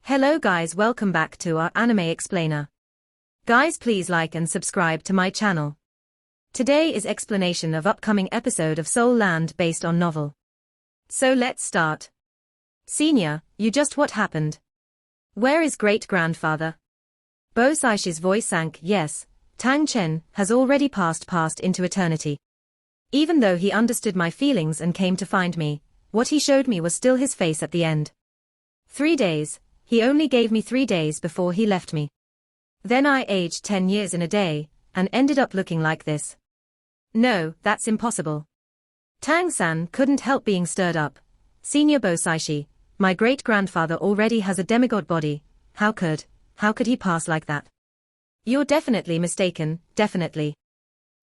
Hello guys, welcome back to our anime explainer. Guys, please like and subscribe to my channel. Today is explanation of upcoming episode of Soul Land based on novel. So let's start. Senior, you just what happened? Where is great-grandfather? Bo Saishi's voice sank. Yes, Tang Chen has already passed into eternity. Even though he understood my feelings and came to find me, what he showed me was still his face at the end. 3 days, he only gave me 3 days before he left me. Then I aged 10 years in a day, and ended up looking like this. No, that's impossible. Tang San couldn't help being stirred up. Senior Bo Saishi, my great-grandfather already has a demigod body, how could he pass like that? You're definitely mistaken, definitely.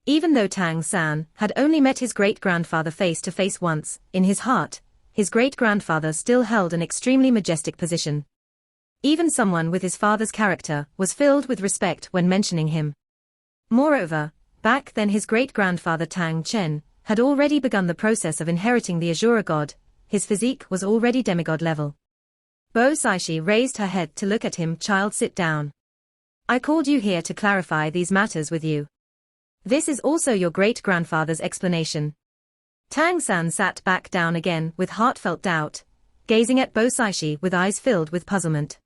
Even though Tang San had only met his great-grandfather face to face once, in his heart, his great-grandfather still held an extremely majestic position. Even someone with his father's character was filled with respect when mentioning him. Moreover, back then his great-grandfather Tang Chen had already begun the process of inheriting the Azura god. His physique was already demigod level. Bo Saishi raised her head to look at him. Child, sit down. I called you here to clarify these matters with you. This is also your great-grandfather's explanation. Tang San sat back down again with heartfelt doubt, gazing at Bo Saishi with eyes filled with puzzlement.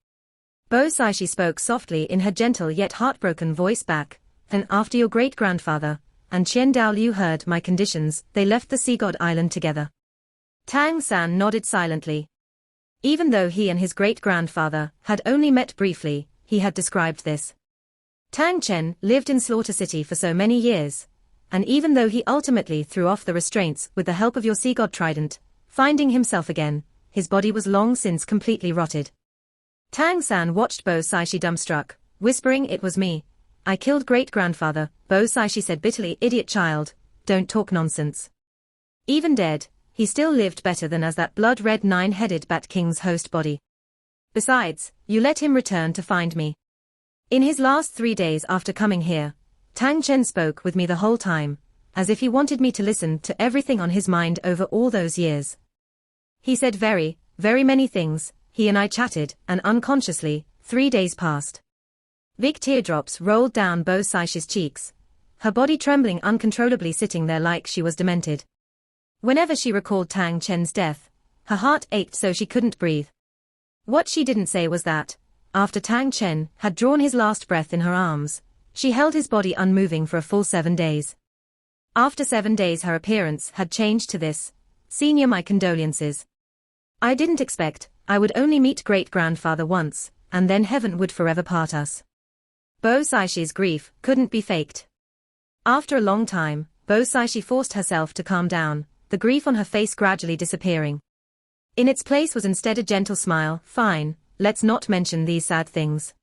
Bo Saishi spoke softly in her gentle yet heartbroken voice back, and after your great-grandfather and Qian Dao Liu heard my conditions, they left the Sea God Island together. Tang San nodded silently. Even though he and his great-grandfather had only met briefly, he had described this. Tang Chen lived in Slaughter City for so many years, and even though he ultimately threw off the restraints with the help of your sea god trident, finding himself again, his body was long since completely rotted. Tang San watched Bo Saishi dumbstruck, whispering, "It was me. I killed great-grandfather." Bo Saishi said bitterly, "Idiot child, don't talk nonsense. Even dead, he still lived better than as that blood-red 9-headed Bat King's host body. Besides, you let him return to find me. In his last 3 days after coming here, Tang Chen spoke with me the whole time, as if he wanted me to listen to everything on his mind over all those years. He said very, very many things, he and I chatted, and unconsciously, 3 days passed." Big teardrops rolled down Bo Saishi's cheeks, her body trembling uncontrollably, sitting there like she was demented. Whenever she recalled Tang Chen's death, her heart ached so she couldn't breathe. What she didn't say was that, after Tang Chen had drawn his last breath in her arms, she held his body unmoving for a full 7 days. After 7 days her appearance had changed to this. Senior, my condolences. I didn't expect I would only meet great-grandfather once, and then heaven would forever part us. Bo Saishi's grief couldn't be faked. After a long time, Bo Saishi forced herself to calm down, the grief on her face gradually disappearing. In its place was instead a gentle smile. "Fine, let's not mention these sad things.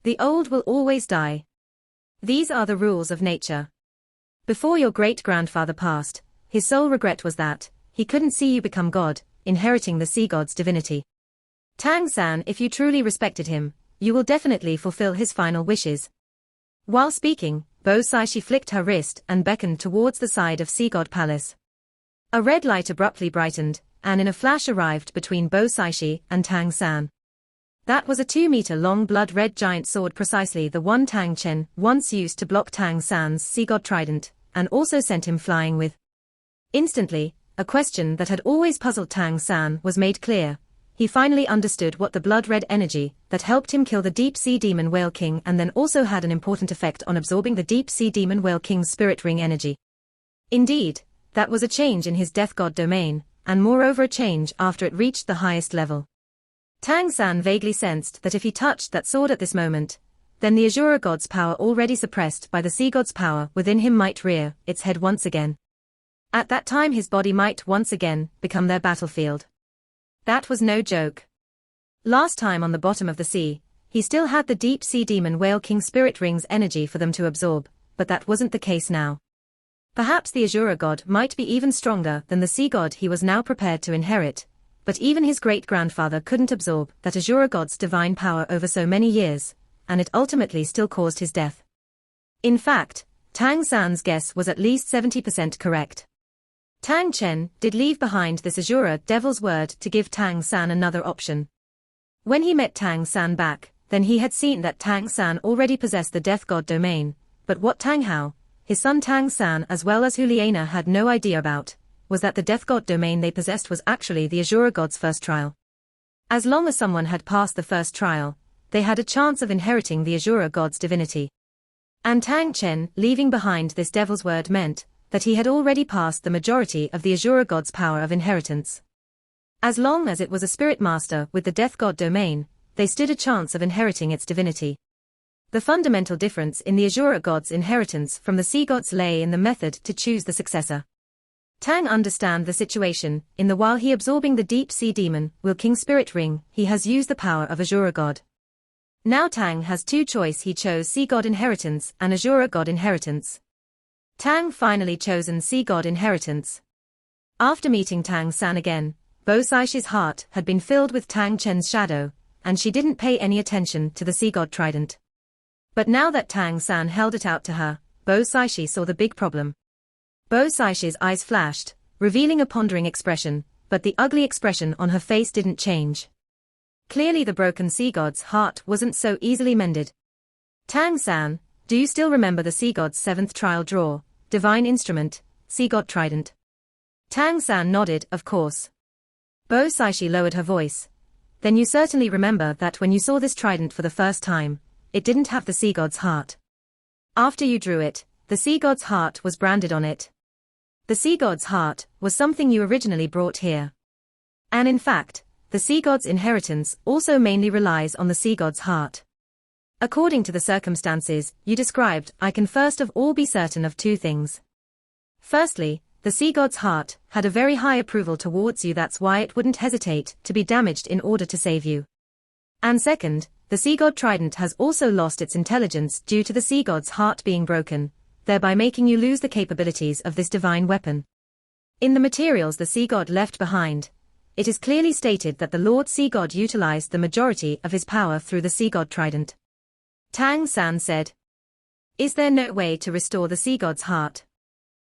The old will always die. These are the rules of nature. Before your great-grandfather passed, his sole regret was that he couldn't see you become God, inheriting the sea god's divinity. Tang San, if you truly respected him, you will definitely fulfill his final wishes." While speaking, Bo Saishi flicked her wrist and beckoned towards the side of Sea God Palace. A red light abruptly brightened, and in a flash arrived between Bo Saishi and Tang San. That was a 2-meter-long blood-red giant sword, precisely the one Tang Chen once used to block Tang San's sea god trident, and also sent him flying with. Instantly, a question that had always puzzled Tang San was made clear. He finally understood what the blood-red energy that helped him kill the deep-sea demon whale king and then also had an important effect on absorbing the deep-sea demon whale king's spirit ring energy. Indeed, that was a change in his death god domain, and moreover a change after it reached the highest level. Tang San vaguely sensed that if he touched that sword at this moment, then the Azura god's power already suppressed by the sea god's power within him might rear its head once again. At that time his body might once again become their battlefield. That was no joke. Last time on the bottom of the sea, he still had the deep-sea demon whale king spirit ring's energy for them to absorb, but that wasn't the case now. Perhaps the Azura god might be even stronger than the sea god he was now prepared to inherit, but even his great-grandfather couldn't absorb that Azura god's divine power over so many years, and it ultimately still caused his death. In fact, Tang San's guess was at least 70% correct. Tang Chen did leave behind this Azura devil's word to give Tang San another option. When he met Tang San back, then he had seen that Tang San already possessed the death god domain, but what Tang Hao, his son Tang San as well as Juliana had no idea about, was that the death god domain they possessed was actually the Azura god's first trial. As long as someone had passed the first trial, they had a chance of inheriting the Azura god's divinity. And Tang Chen leaving behind this devil's word meant that he had already passed the majority of the Azura god's power of inheritance. As long as it was a spirit master with the death god domain, they stood a chance of inheriting its divinity. The fundamental difference in the Azura god's inheritance from the sea gods lay in the method to choose the successor. Tang understand the situation, in the while he absorbing the deep sea demon will king spirit ring, he has used the power of Azura god. Now Tang has two choice, he chose sea god inheritance and Azura god inheritance. Tang finally chosen sea god inheritance. After meeting Tang San again, Bo Saishi's heart had been filled with Tang Chen's shadow, and she didn't pay any attention to the sea god trident. But now that Tang San held it out to her, Bo Saishi saw the big problem. Bo Saishi's eyes flashed, revealing a pondering expression, but the ugly expression on her face didn't change. Clearly the broken sea god's heart wasn't so easily mended. Tang San, do you still remember the sea god's seventh trial draw, divine instrument, sea god trident? Tang San nodded, of course. Bo Saishi lowered her voice. Then you certainly remember that when you saw this trident for the first time, it didn't have the sea god's heart. After you drew it, the sea god's heart was branded on it. The sea god's heart was something you originally brought here. And in fact, the sea god's inheritance also mainly relies on the sea god's heart. According to the circumstances you described, I can first of all be certain of two things. Firstly, the sea god's heart had a very high approval towards you, that's why it wouldn't hesitate to be damaged in order to save you. And second, the sea god trident has also lost its intelligence due to the sea god's heart being broken, thereby making you lose the capabilities of this divine weapon. In the materials the sea god left behind, it is clearly stated that the Lord Sea God utilized the majority of his power through the sea god trident. Tang San said. Is there no way to restore the sea god's heart?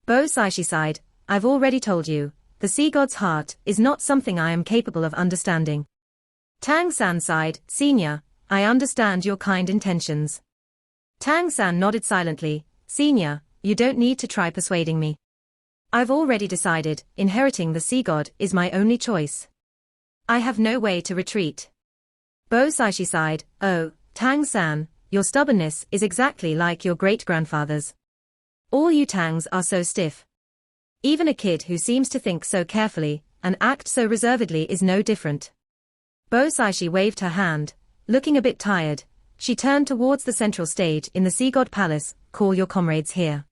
Bo Saishi sighed, I've already told you, the sea god's heart is not something I am capable of understanding. Tang San sighed, Senior, I understand your kind intentions. Tang San nodded silently, Senior, you don't need to try persuading me. I've already decided, inheriting the sea god is my only choice. I have no way to retreat. Bo Saishi sighed, oh, Tang San, your stubbornness is exactly like your great-grandfather's. All you Tangs are so stiff. Even a kid who seems to think so carefully and act so reservedly is no different. Bo Saishi waved her hand, looking a bit tired. She turned towards the central stage in the Sea God Palace, call your comrades here.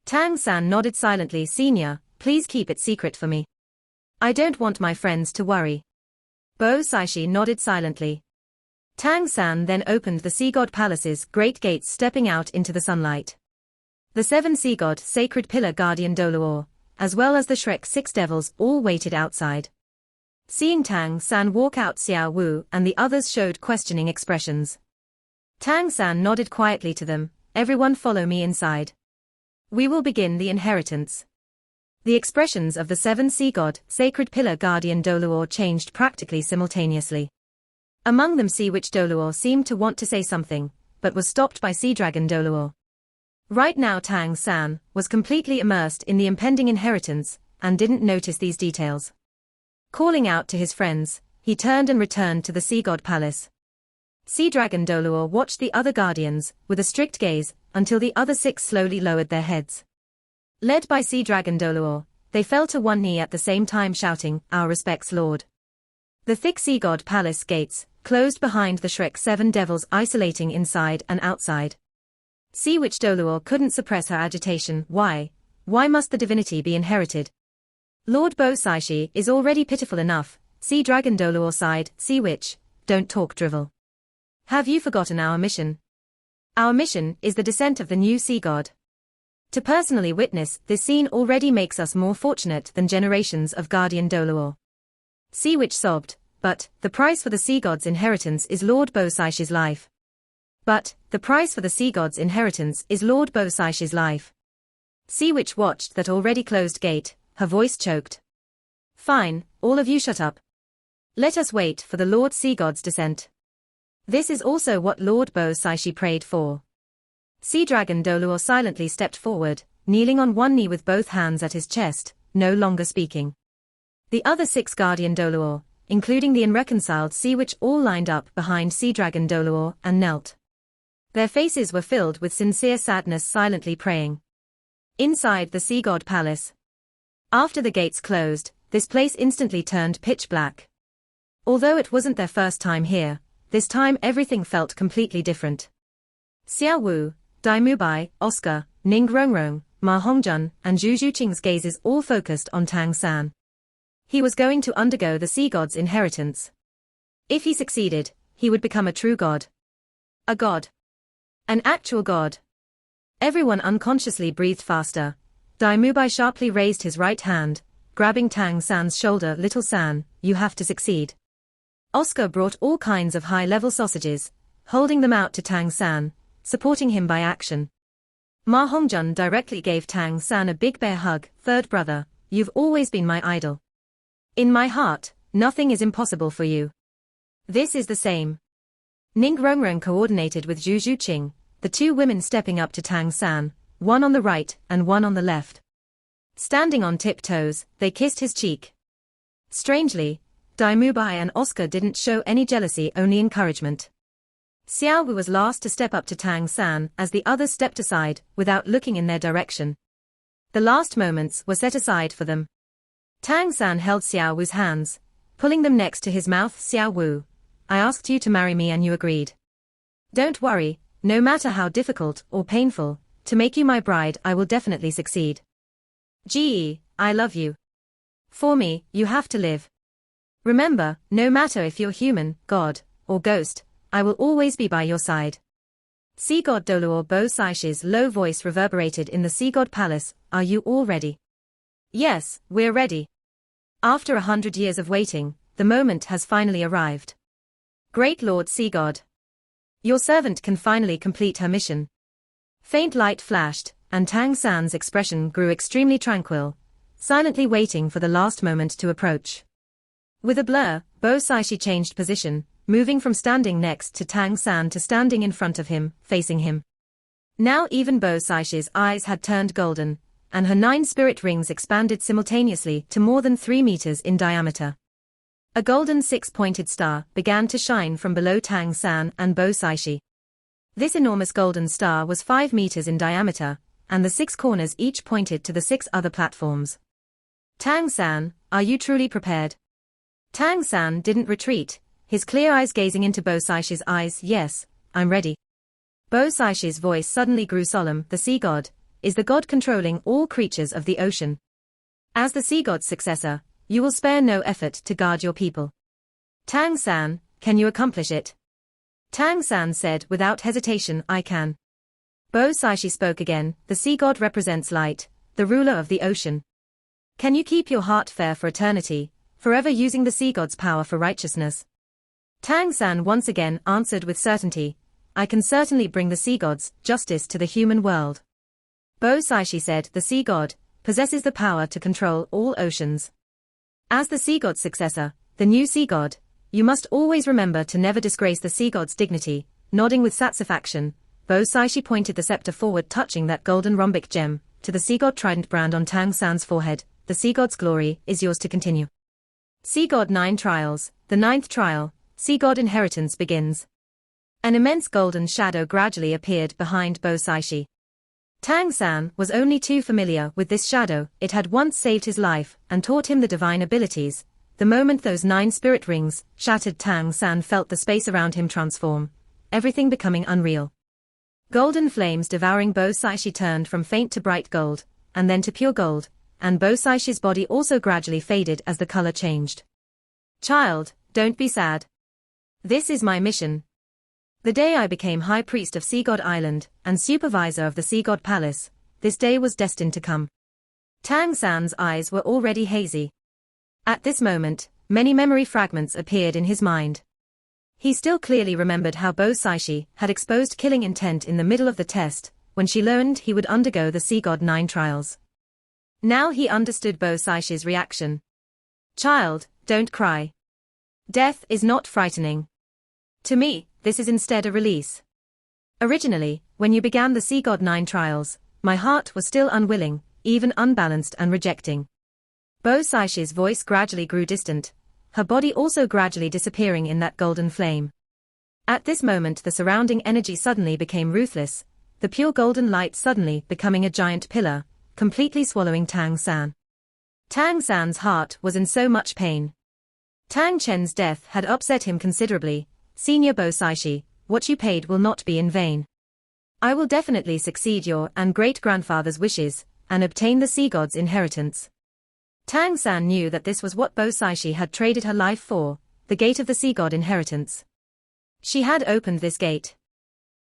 Tang San nodded silently, Senior, please keep it secret for me. I don't want my friends to worry. Bo Saishi nodded silently. Tang San then opened the Sea God Palace's great gates, stepping out into the sunlight. The 7 Sea God Sacred Pillar Guardian Doluor, as well as the Shrek 6 devils all waited outside. Seeing Tang San walk out, Xiao Wu and the others showed questioning expressions. Tang San nodded quietly to them, everyone follow me inside. We will begin the inheritance. The expressions of the 7 Sea God Sacred Pillar Guardian Doluor changed practically simultaneously. Among them Sea Witch Doluor seemed to want to say something, but was stopped by Sea Dragon Doluor. Right now Tang San was completely immersed in the impending inheritance and didn't notice these details. Calling out to his friends, he turned and returned to the Sea God Palace. Sea Dragon Doluor watched the other guardians with a strict gaze until the other 6 slowly lowered their heads. Led by Sea Dragon Doluor, they fell to one knee at the same time shouting, Our respects, Lord. The thick Sea God Palace gates closed behind the Shrek 7 devils, isolating inside and outside. Sea Witch Doluor couldn't suppress her agitation. Why must the divinity be inherited? Lord Bo Saishi is already pitiful enough. Sea Dragon Doluor sighed, Sea Witch, don't talk drivel. Have you forgotten our mission? Our mission is the descent of the new sea god. To personally witness this scene already makes us more fortunate than generations of Guardian Doluor. Sea Witch sobbed, but the price for the sea god's inheritance is Lord Bo Saishi's life. But the price for the sea god's inheritance is Lord Bo Saishi's life. Sea Witch watched that already closed gate, her voice choked. Fine, all of you shut up. Let us wait for the Lord Sea God's descent. This is also what Lord Bo Saishi prayed for. Sea Dragon Doluor silently stepped forward, kneeling on one knee with both hands at his chest, no longer speaking. The other 6 Guardian Doluor, including the irreconciled Sea Witch, all lined up behind Sea Dragon Doluor and knelt. Their faces were filled with sincere sadness, silently praying. Inside the Sea God Palace. After the gates closed, this place instantly turned pitch black. Although it wasn't their first time here, this time everything felt completely different. Xiao Wu, Dai Mubai, Oscar, Ning Rongrong, Ma Hongjun, and Zhu Zhuqing's gazes all focused on Tang San. He was going to undergo the Sea God's inheritance. If he succeeded, he would become a true god. A god. An actual god. Everyone unconsciously breathed faster. Dai Mubai sharply raised his right hand, grabbing Tang San's shoulder. Little San, you have to succeed. Oscar brought all kinds of high-level sausages, holding them out to Tang San, supporting him by action. Ma Hongjun directly gave Tang San a big bear hug. Third brother, you've always been my idol. In my heart, nothing is impossible for you. This is the same. Ning Rongrong coordinated with Zhu Zhuqing, the 2 women stepping up to Tang San, one on the right and one on the left. Standing on tiptoes, they kissed his cheek. Strangely, Dai Mubai and Oscar didn't show any jealousy, only encouragement. Xiao Wu was last to step up to Tang San as the others stepped aside, without looking in their direction. The last moments were set aside for them. Tang San held Xiao Wu's hands, pulling them next to his mouth. Xiao Wu, I asked you to marry me and you agreed. Don't worry, no matter how difficult or painful, to make you my bride I will definitely succeed. Ge, I love you. For me, you have to live. Remember, no matter if you're human, god, or ghost, I will always be by your side. Sea God Doluor Bo Saishi's low voice reverberated in the Sea God Palace. Are you all ready? Yes, we're ready. After 100 years of waiting, the moment has finally arrived. Great Lord Sea God. Your servant can finally complete her mission. Faint light flashed, and Tang San's expression grew extremely tranquil, silently waiting for the last moment to approach. With a blur, Bo Saishi changed position, moving from standing next to Tang San to standing in front of him, facing him. Now even Bo Saishi's eyes had turned golden, and her 9 spirit rings expanded simultaneously to more than 3 meters in diameter. A golden 6-pointed star began to shine from below Tang San and Bo Saishi. This enormous golden star was 5 meters in diameter, and the 6 corners each pointed to the 6 other platforms. Tang San, are you truly prepared? Tang San didn't retreat, his clear eyes gazing into Bo Saishi's eyes. Yes, I'm ready. Bo Saishi's voice suddenly grew solemn. The Sea God is the god controlling all creatures of the ocean. As the Sea God's successor, you will spare no effort to guard your people. Tang San, can you accomplish it? Tang San said without hesitation, I can. Bo Saishi spoke again. The Sea God represents light, the ruler of the ocean. Can you keep your heart fair for eternity, forever using the Sea God's power for righteousness? Tang San once again answered with certainty, I can certainly bring the Sea God's justice to the human world. Bo Saishi said the Sea God possesses the power to control all oceans. As the Sea God's successor, the new Sea God, you must always remember to never disgrace the Sea God's dignity. Nodding with satisfaction, Bo Saishi pointed the scepter forward, touching that golden rhombic gem to the Sea God trident brand on Tang San's forehead. The Sea God's glory is yours to continue. Sea God 9 Trials, the 9th trial, Sea God inheritance begins. An immense golden shadow gradually appeared behind Bo Saishi. Tang San was only too familiar with this shadow. It had once saved his life and taught him the divine abilities. The moment those 9 spirit rings shattered, Tang San felt the space around him transform, everything becoming unreal. Golden flames devouring Bo Saishi turned from faint to bright gold, and then to pure gold, and Bo Saishi's body also gradually faded as the color changed. Child, don't be sad. This is my mission. The day I became High Priest of Sea God Island and Supervisor of the Sea God Palace, this day was destined to come. Tang San's eyes were already hazy. At this moment, many memory fragments appeared in his mind. He still clearly remembered how Bo Saishi had exposed killing intent in the middle of the test, when she learned he would undergo the Sea God 9 trials. Now he understood Bo Saishi's reaction. Child, don't cry. Death is not frightening. To me, this is instead a release. Originally, when you began the Sea God 9 trials, my heart was still unwilling, even unbalanced and rejecting. Bo Saishi's voice gradually grew distant, her body also gradually disappearing in that golden flame. At this moment the surrounding energy suddenly became ruthless, the pure golden light suddenly becoming a giant pillar, completely swallowing Tang San. Tang San's heart was in so much pain. Tang Chen's death had upset him considerably. Senior Bo Saishi, what you paid will not be in vain. I will definitely succeed your and great-grandfather's wishes, and obtain the Sea God's inheritance. Tang San knew that this was what Bo Saishi had traded her life for, the gate of the Sea God inheritance. She had opened this gate.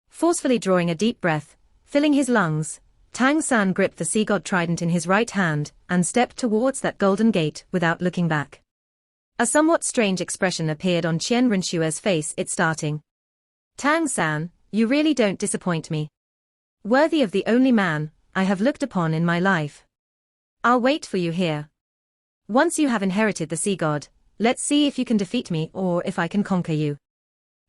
Forcefully drawing a deep breath, filling his lungs, Tang San gripped the Sea God trident in his right hand, and stepped towards that golden gate without looking back. A somewhat strange expression appeared on Qian Renshue's face it starting. Tang San, you really don't disappoint me. Worthy of the only man I have looked upon in my life. I'll wait for you here. Once you have inherited the Sea God, let's see if you can defeat me or if I can conquer you.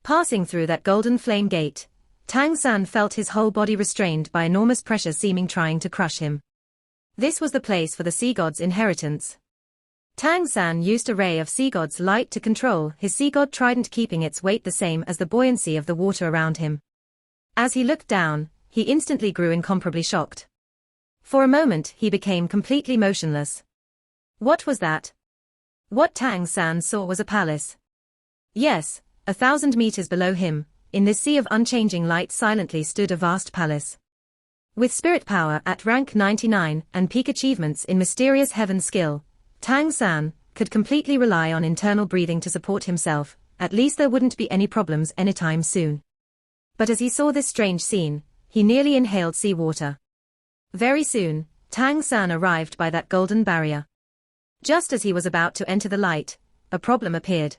Passing through that golden flame gate, Tang San felt his whole body restrained by enormous pressure seeming trying to crush him. This was the place for the Sea God's inheritance. Tang San used a ray of Sea God's light to control his Sea God trident, keeping its weight the same as the buoyancy of the water around him. As he looked down, he instantly grew incomparably shocked. For a moment he became completely motionless. What was that? What Tang San saw was a palace. Yes, 1,000 meters below him, in this sea of unchanging light silently stood a vast palace. With spirit power at rank 99 and peak achievements in mysterious heaven skill, Tang San could completely rely on internal breathing to support himself, at least there wouldn't be any problems anytime soon. But as he saw this strange scene, he nearly inhaled seawater. Very soon, Tang San arrived by that golden barrier. Just as he was about to enter the light, a problem appeared.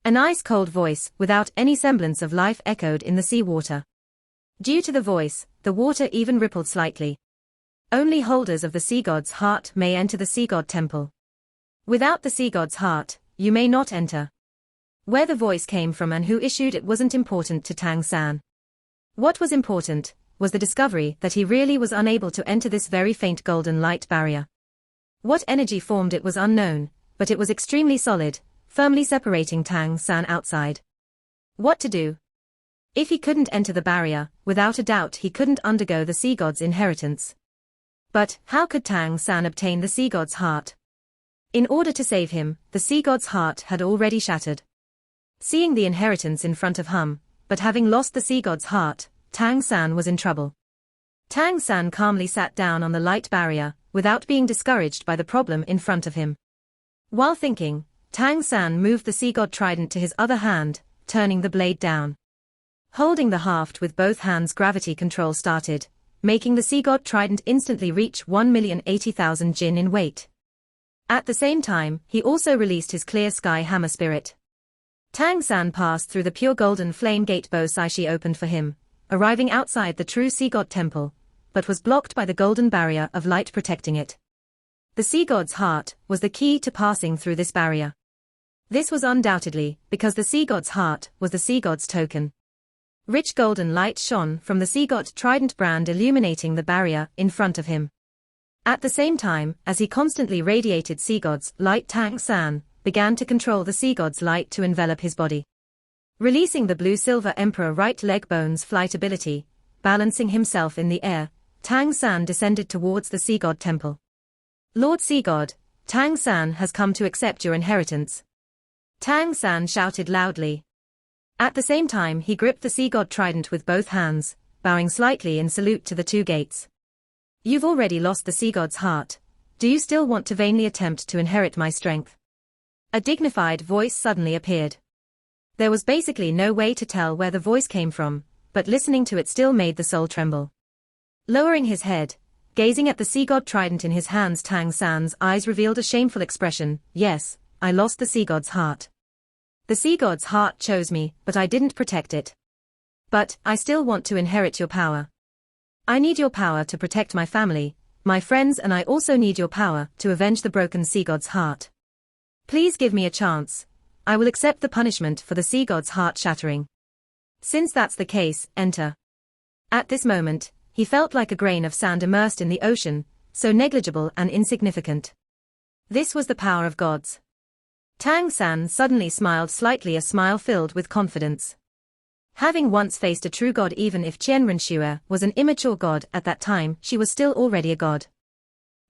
An ice-cold voice without any semblance of life echoed in the seawater. Due to the voice, the water even rippled slightly. Only holders of the Sea God's heart may enter the Sea God temple. Without the Sea God's heart, you may not enter. Where the voice came from and who issued it wasn't important to Tang San. What was important was the discovery that he really was unable to enter this very faint golden light barrier. What energy formed it was unknown, but it was extremely solid, firmly separating Tang San outside. What to do? If he couldn't enter the barrier, without a doubt he couldn't undergo the Sea God's inheritance. But how could Tang San obtain the Sea God's heart? In order to save him, the Sea God's heart had already shattered. Seeing the inheritance in front of him, but having lost the Sea God's heart, Tang San was in trouble. Tang San calmly sat down on the light barrier, without being discouraged by the problem in front of him. While thinking, Tang San moved the Sea God trident to his other hand, turning the blade down. Holding the haft with both hands, gravity control started, making the Sea God trident instantly reach 1,080,000 jin in weight. At the same time, he also released his clear sky hammer spirit. Tang San passed through the pure golden flame gate Bo Saishi opened for him, arriving outside the true Sea God temple, but was blocked by the golden barrier of light protecting it. The Sea God's heart was the key to passing through this barrier. This was undoubtedly because the Sea God's heart was the Sea God's token. Rich golden light shone from the Sea God trident brand, illuminating the barrier in front of him. At the same time, as he constantly radiated Sea God's light, Tang San began to control the Sea God's light to envelop his body. Releasing the blue-silver Emperor right leg bones flight ability, balancing himself in the air, Tang San descended towards the Sea God temple. Lord Sea God, Tang San has come to accept your inheritance. Tang San shouted loudly. At the same time he gripped the Sea God trident with both hands, bowing slightly in salute to the two gates. You've already lost the Sea God's heart. Do you still want to vainly attempt to inherit my strength? A dignified voice suddenly appeared. There was basically no way to tell where the voice came from, but listening to it still made the soul tremble. Lowering his head, gazing at the Sea God trident in his hands, Tang San's eyes revealed a shameful expression. Yes, I lost the Sea God's heart. The Sea God's heart chose me, but I didn't protect it. But I still want to inherit your power. I need your power to protect my family, my friends, and I also need your power to avenge the broken Sea God's heart. Please give me a chance. I will accept the punishment for the sea god's heart shattering. Since that's the case, enter. At this moment, he felt like a grain of sand immersed in the ocean, so negligible and insignificant. This was the power of gods. Tang San suddenly smiled slightly, a smile filled with confidence. Having once faced a true god, even if Qianrenxue was an immature god at that time, she was still already a god.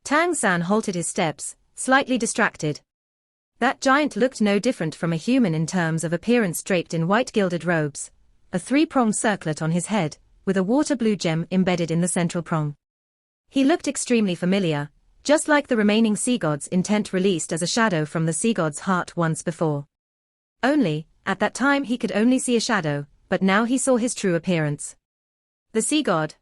Tang San halted his steps, slightly distracted. That giant looked no different from a human in terms of appearance, draped in white gilded robes, a three-pronged circlet on his head, with a water blue gem embedded in the central prong. He looked extremely familiar, just like the remaining sea gods in Tent released as a shadow from the sea god's heart once before. Only, at that time he could only see a shadow, but now he saw his true appearance. The sea god.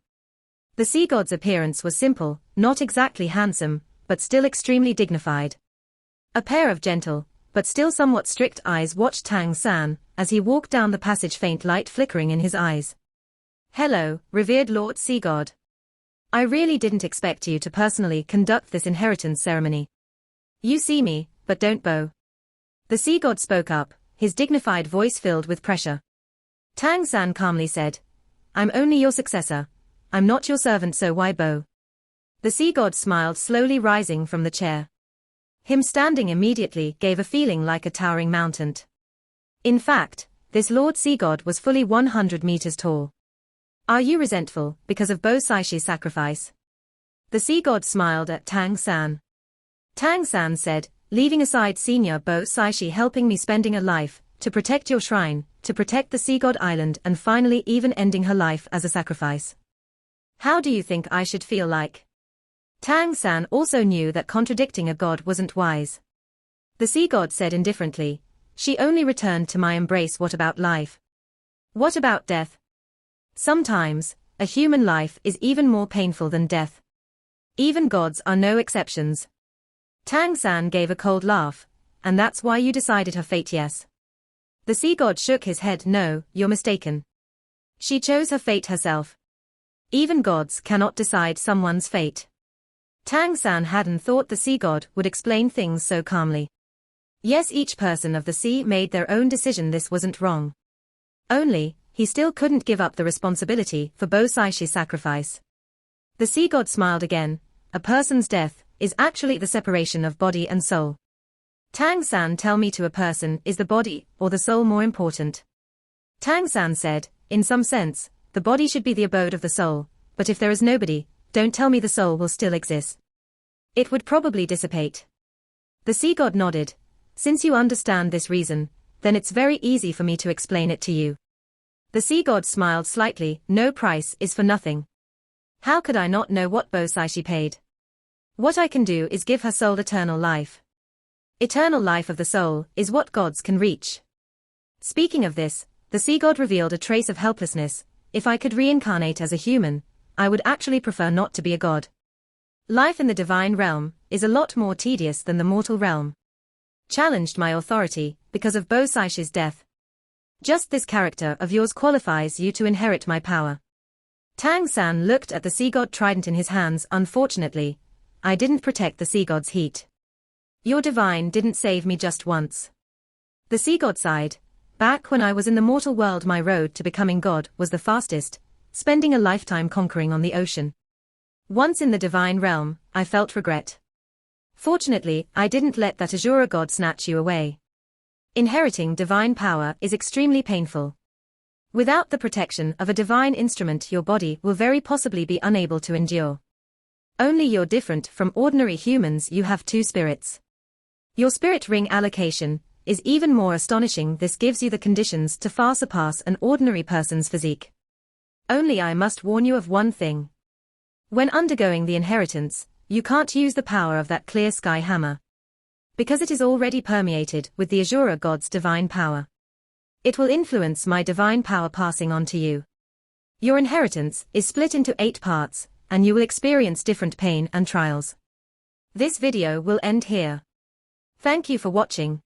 The sea god's appearance was simple, not exactly handsome, but still extremely dignified. A pair of gentle, but still somewhat strict eyes watched Tang San as he walked down the passage, faint light flickering in his eyes. Hello, revered Lord Sea God. I really didn't expect you to personally conduct this inheritance ceremony. You see me, but don't bow. The sea god spoke up, his dignified voice filled with pressure. Tang San calmly said, I'm only your successor. I'm not your servant, so why bow? The sea god smiled, slowly rising from the chair. Him standing immediately gave a feeling like a towering mountain. In fact, this Lord Sea God was fully 100 meters tall. Are you resentful because of Bo Saishi's sacrifice? The sea god smiled at Tang San. Tang San said, leaving aside Senior Bo Saishi helping me, spending a life to protect your shrine, to protect the Sea God Island, and finally even ending her life as a sacrifice. How do you think I should feel like? Tang San also knew that contradicting a god wasn't wise. The sea god said indifferently, she only returned to my embrace. What about life? What about death? Sometimes, a human life is even more painful than death. Even gods are no exceptions. Tang San gave a cold laugh, and that's why you decided her fate, yes? The sea god shook his head. No, you're mistaken. She chose her fate herself. Even gods cannot decide someone's fate. Tang San hadn't thought the sea god would explain things so calmly. Yes, each person of the sea made their own decision. This wasn't wrong. Only, he still couldn't give up the responsibility for Bo Saishi's sacrifice. The sea god smiled again. A person's death is actually the separation of body and soul. Tang San, tell me, to a person, is the body or the soul more important? Tang San said, in some sense, the body should be the abode of the soul, but if there is nobody, don't tell me the soul will still exist. It would probably dissipate. The sea god nodded. Since you understand this reason, then it's very easy for me to explain it to you. The sea god smiled slightly. No price is for nothing. How could I not know what Bo Saishi paid? What I can do is give her soul eternal life. Eternal life of the soul is what gods can reach. Speaking of this, the sea god revealed a trace of helplessness. If I could reincarnate as a human, I would actually prefer not to be a god. Life in the divine realm is a lot more tedious than the mortal realm. Challenged my authority because of Bo Saishi's death. Just this character of yours qualifies you to inherit my power. Tang San looked at the sea god trident in his hands. Unfortunately, I didn't protect the sea god's heat. Your divine didn't save me just once. The sea god sighed. Back when I was in the mortal world, my road to becoming god was the fastest, spending a lifetime conquering on the ocean. Once in the divine realm, I felt regret. Fortunately, I didn't let that Azura god snatch you away. Inheriting divine power is extremely painful. Without the protection of a divine instrument, your body will very possibly be unable to endure. Only you're different from ordinary humans. You have two spirits. Your spirit ring allocation is even more astonishing. This gives you the conditions to far surpass an ordinary person's physique. Only I must warn you of one thing. When undergoing the inheritance, you can't use the power of that clear sky hammer. Because it is already permeated with the Azura god's divine power. It will influence my divine power passing on to you. Your inheritance is split into 8 parts, and you will experience different pain and trials. This video will end here. Thank you for watching.